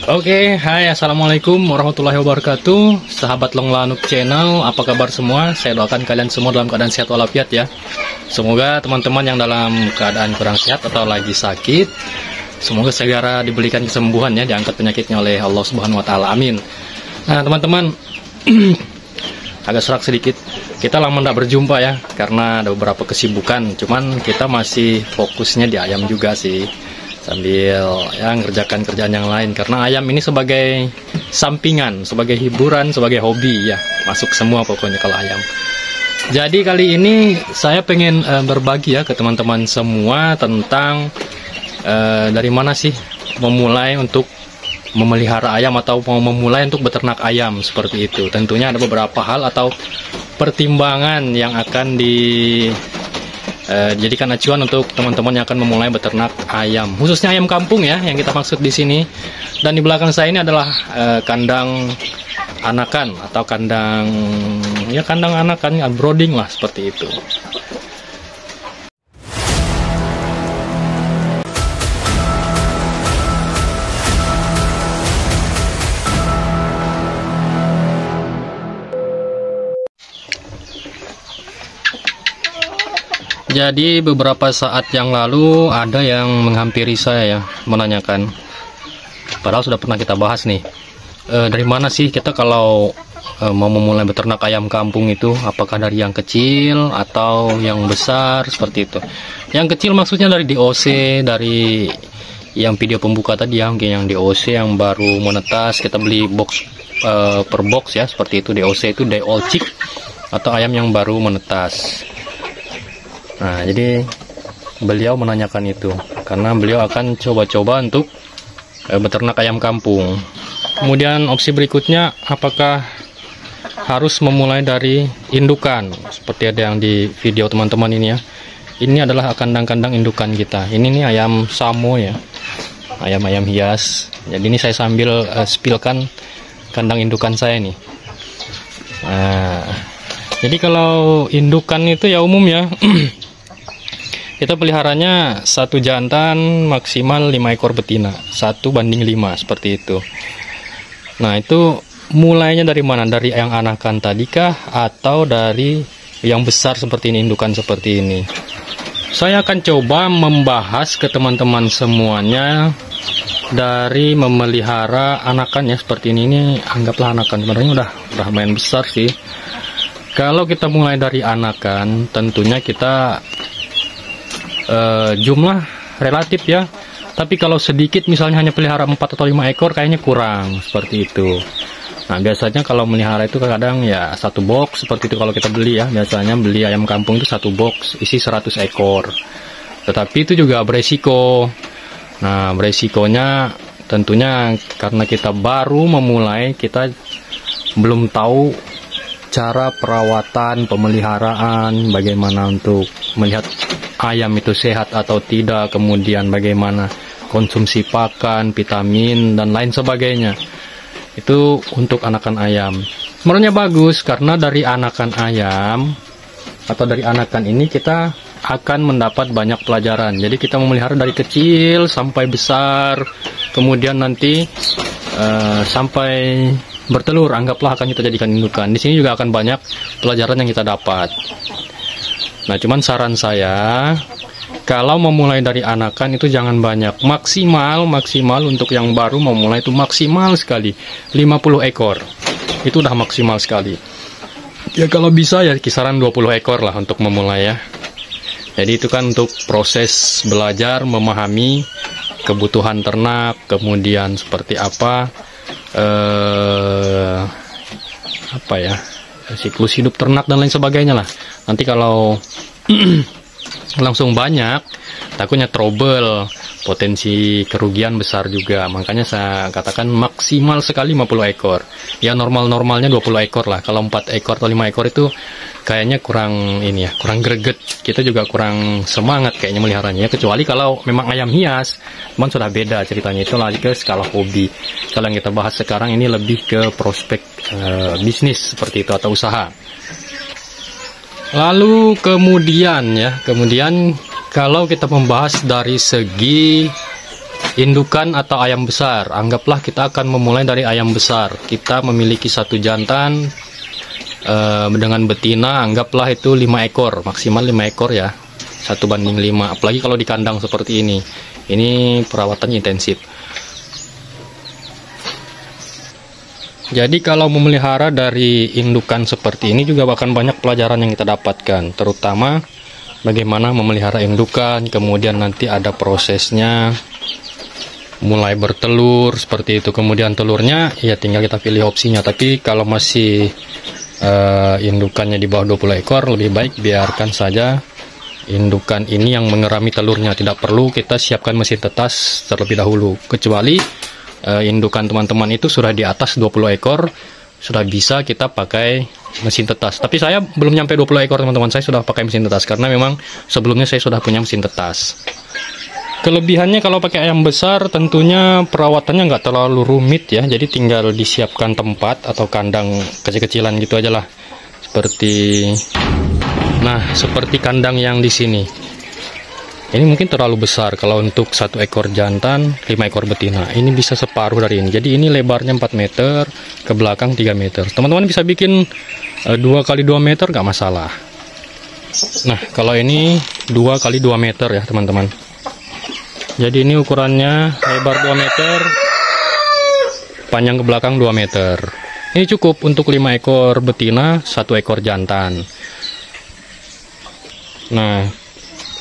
Oke, hai, assalamualaikum warahmatullahi wabarakatuh. Sahabat Long Lanuk Channel, apa kabar semua? Saya doakan kalian semua dalam keadaan sehat walafiat ya. Semoga teman-teman yang dalam keadaan kurang sehat atau lagi sakit, semoga segera diberikan kesembuhan ya, diangkat penyakitnya oleh Allah Subhanahu Wa Taala. Amin. Nah teman-teman, agak serak sedikit. Kita lama tidak berjumpa ya, karena ada beberapa kesibukan. Cuman kita masih fokusnya di ayam juga sih, sambil ya ngerjakan kerjaan yang lain, karena ayam ini sebagai sampingan, sebagai hiburan, sebagai hobi ya, masuk semua pokoknya kalau ayam. Jadi kali ini saya pengen berbagi ya ke teman-teman semua tentang dari mana sih memulai untuk memelihara ayam atau mau memulai untuk beternak ayam seperti itu. Tentunya ada beberapa hal atau pertimbangan yang akan dijadikan acuan untuk teman-teman yang akan memulai beternak ayam, khususnya ayam kampung ya, yang kita maksud di sini. Dan di belakang saya ini adalah kandang anakan atau kandang anakan, brooding lah seperti itu. Jadi beberapa saat yang lalu ada yang menghampiri saya ya, menanyakan, padahal sudah pernah kita bahas nih, dari mana sih kita kalau mau memulai beternak ayam kampung itu, apakah dari yang kecil atau yang besar seperti itu. Yang kecil maksudnya dari DOC, dari yang video pembuka tadi ya, mungkin yang DOC yang baru menetas, kita beli box per box ya, seperti itu. DOC itu day old chick atau ayam yang baru menetas. Nah, jadi beliau menanyakan itu karena beliau akan coba-coba untuk beternak ayam kampung. Kemudian opsi berikutnya, apakah harus memulai dari indukan seperti ada yang di video teman-teman ini ya. Ini adalah kandang-kandang indukan kita. Ini nih ayam samo ya, ayam-ayam hias. Jadi ini saya sambil spillkan kandang indukan saya nih. Nah, jadi kalau indukan itu ya umum ya, kita peliharanya satu jantan maksimal 5 ekor betina, 1:5 seperti itu. Nah, itu mulainya dari mana? Dari yang anakan tadi kah atau dari yang besar seperti ini, indukan seperti ini? Saya akan coba membahas ke teman-teman semuanya dari memelihara anakan ya, seperti ini anggaplah anakan, sebenarnya udah main besar sih. Kalau kita mulai dari anakan, tentunya kita jumlah relatif ya, tapi kalau sedikit misalnya hanya pelihara 4 atau 5 ekor kayaknya kurang seperti itu. Nah, biasanya kalau melihara itu kadang ya satu box seperti itu. Kalau kita beli ya, biasanya beli ayam kampung itu satu box isi 100 ekor, tetapi itu juga beresiko. Nah, beresikonya tentunya karena kita baru memulai, kita belum tahu cara perawatan, pemeliharaan, bagaimana untuk melihat ayam itu sehat atau tidak, kemudian bagaimana konsumsi pakan, vitamin, dan lain sebagainya. Itu untuk anakan ayam. Sebenarnya bagus, karena dari anakan ayam atau dari anakan ini kita akan mendapat banyak pelajaran. Jadi kita memelihara dari kecil sampai besar, kemudian nanti sampai bertelur, anggaplah akan kita jadikan indukan. Di sini juga akan banyak pelajaran yang kita dapat. Nah, cuman saran saya, kalau memulai dari anakan itu jangan banyak, maksimal untuk yang baru memulai itu maksimal sekali 50 ekor. Itu udah maksimal sekali. Ya kalau bisa ya kisaran 20 ekor lah untuk memulai ya. Jadi itu kan untuk proses belajar, memahami kebutuhan ternak, kemudian seperti apa siklus hidup ternak dan lain sebagainya lah. Nanti kalau langsung banyak, takutnya trouble, potensi kerugian besar juga. Makanya saya katakan maksimal sekali 50 ekor. Ya normalnya 20 ekor lah. Kalau 4 ekor atau 5 ekor itu kayaknya kurang ini ya, kurang greget. Kita juga kurang semangat kayaknya meliharanya. Kecuali kalau memang ayam hias, cuman sudah beda ceritanya, itu lagi ke skala hobi. Kalau yang kita bahas sekarang ini lebih ke prospek bisnis seperti itu atau usaha. Lalu kemudian kalau kita membahas dari segi indukan atau ayam besar. Anggaplah kita akan memulai dari ayam besar. Kita memiliki satu jantan dengan betina, anggaplah itu 5 ekor, maksimal 5 ekor ya, 1:5. Apalagi kalau di kandang seperti ini perawatannya intensif. Jadi kalau memelihara dari indukan seperti ini juga akan banyak pelajaran yang kita dapatkan, terutama bagaimana memelihara indukan, kemudian nanti ada prosesnya, mulai bertelur seperti itu, kemudian telurnya ya tinggal kita pilih opsinya. Tapi kalau masih indukannya di bawah 20 ekor, lebih baik biarkan saja indukan ini yang mengerami telurnya, tidak perlu kita siapkan mesin tetas terlebih dahulu, kecuali indukan teman-teman itu sudah di atas 20 ekor, sudah bisa kita pakai mesin tetas. Tapi saya belum nyampe 20 ekor teman-teman, saya sudah pakai mesin tetas karena memang sebelumnya saya sudah punya mesin tetas. Kelebihannya kalau pakai ayam besar tentunya perawatannya nggak terlalu rumit ya, jadi tinggal disiapkan tempat atau kandang kecil-kecilan gitu aja lah, seperti kandang yang di sini. Ini mungkin terlalu besar kalau untuk 1 ekor jantan, 5 ekor betina. Ini bisa separuh dari ini. Jadi ini lebarnya 4 meter, ke belakang 3 meter. Teman-teman bisa bikin 2 kali 2 meter nggak masalah. Nah, kalau ini 2 kali 2 meter ya teman-teman. Jadi ini ukurannya lebar 2 meter, panjang ke belakang 2 meter. Ini cukup untuk 5 ekor betina, 1 ekor jantan. Nah,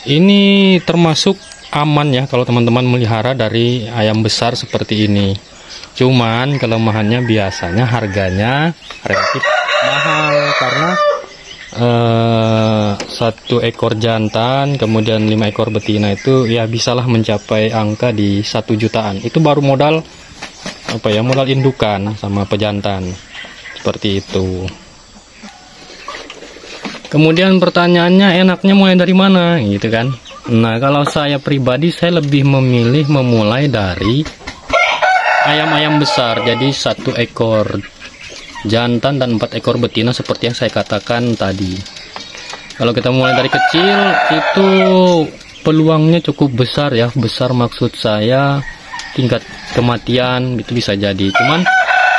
ini termasuk aman ya kalau teman-teman melihara dari ayam besar seperti ini. Cuman kelemahannya biasanya harganya relatif mahal karena 1 ekor jantan kemudian 5 ekor betina itu ya bisalah mencapai angka di 1 jutaan. Itu baru modal modal indukan sama pejantan seperti itu. Kemudian pertanyaannya, enaknya mulai dari mana gitu kan. Nah, kalau saya pribadi saya lebih memilih memulai dari ayam-ayam besar. Jadi 1 ekor jantan dan 4 ekor betina seperti yang saya katakan tadi. Kalau kita mulai dari kecil itu peluangnya cukup besar ya. Besar maksud saya tingkat kematian itu bisa jadi. Cuman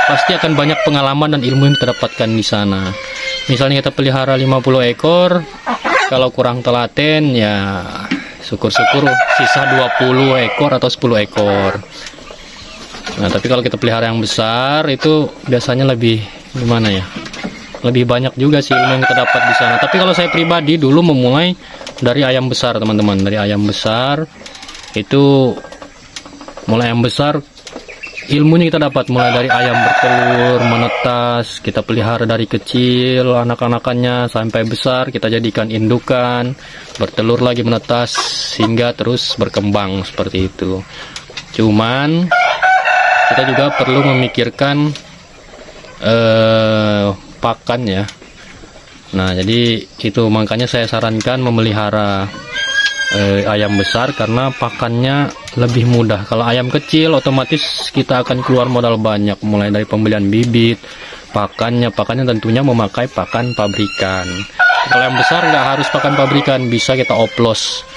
pasti akan banyak pengalaman dan ilmu yang kita dapatkan di sana. Misalnya kita pelihara 50 ekor, kalau kurang telaten ya syukur-syukur sisa 20 ekor atau 10 ekor. Nah, tapi kalau kita pelihara yang besar itu biasanya lebih gimana ya? Lebih banyak juga sih ilmu yang kita dapat di sana. Tapi kalau saya pribadi dulu memulai dari ayam besar, teman-teman. Dari ayam besar itu mulai ayam besar ilmunya kita dapat mulai dari ayam bertelur, menetas, kita pelihara dari kecil, anak-anakannya sampai besar, kita jadikan indukan, bertelur lagi, menetas, hingga terus berkembang seperti itu. Cuman kita juga perlu memikirkan pakan ya. Nah, jadi itu makanya saya sarankan memelihara ayam besar karena pakannya lebih mudah. Kalau ayam kecil otomatis kita akan keluar modal banyak, mulai dari pembelian bibit, pakannya tentunya memakai pakan pabrikan. Kalau yang besar nggak harus pakan pabrikan, bisa kita oplos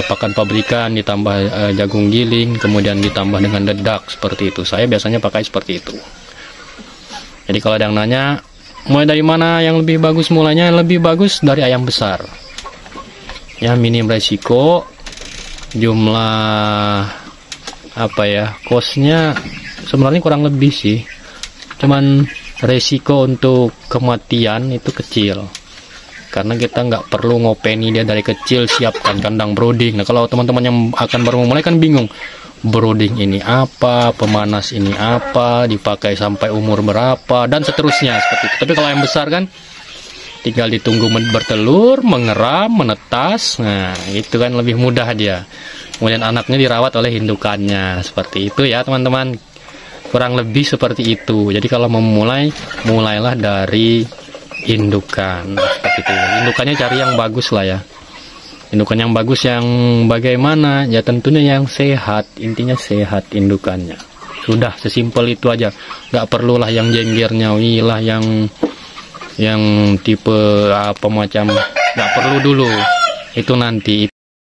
pakan pabrikan ditambah jagung giling, kemudian ditambah dengan dedak seperti itu. Saya biasanya pakai seperti itu. Jadi kalau ada yang nanya mulai dari mana yang lebih bagus, mulainya lebih bagus dari ayam besar. Ya, minim resiko, jumlah kosnya sebenarnya kurang lebih sih, cuman resiko untuk kematian itu kecil karena kita nggak perlu ngopeni dia dari kecil, siapkan kandang brooding. Nah, kalau teman-teman yang akan baru memulai kan bingung, brooding ini apa, pemanas ini apa, dipakai sampai umur berapa, dan seterusnya seperti itu. Tapi kalau yang besar kan tinggal ditunggu bertelur, mengeram, menetas. Nah, itu kan lebih mudah dia. Kemudian anaknya dirawat oleh indukannya. Seperti itu ya teman-teman. Kurang lebih seperti itu. Jadi kalau memulai, mulailah dari indukan. Seperti itu. Indukannya cari yang bagus lah ya. Indukan yang bagus yang bagaimana? Ya tentunya yang sehat. Intinya sehat indukannya. Sudah, sesimpel itu aja. Nggak perlulah yang jengger nyawi lah, yang tipe macam, nggak perlu dulu, itu nanti.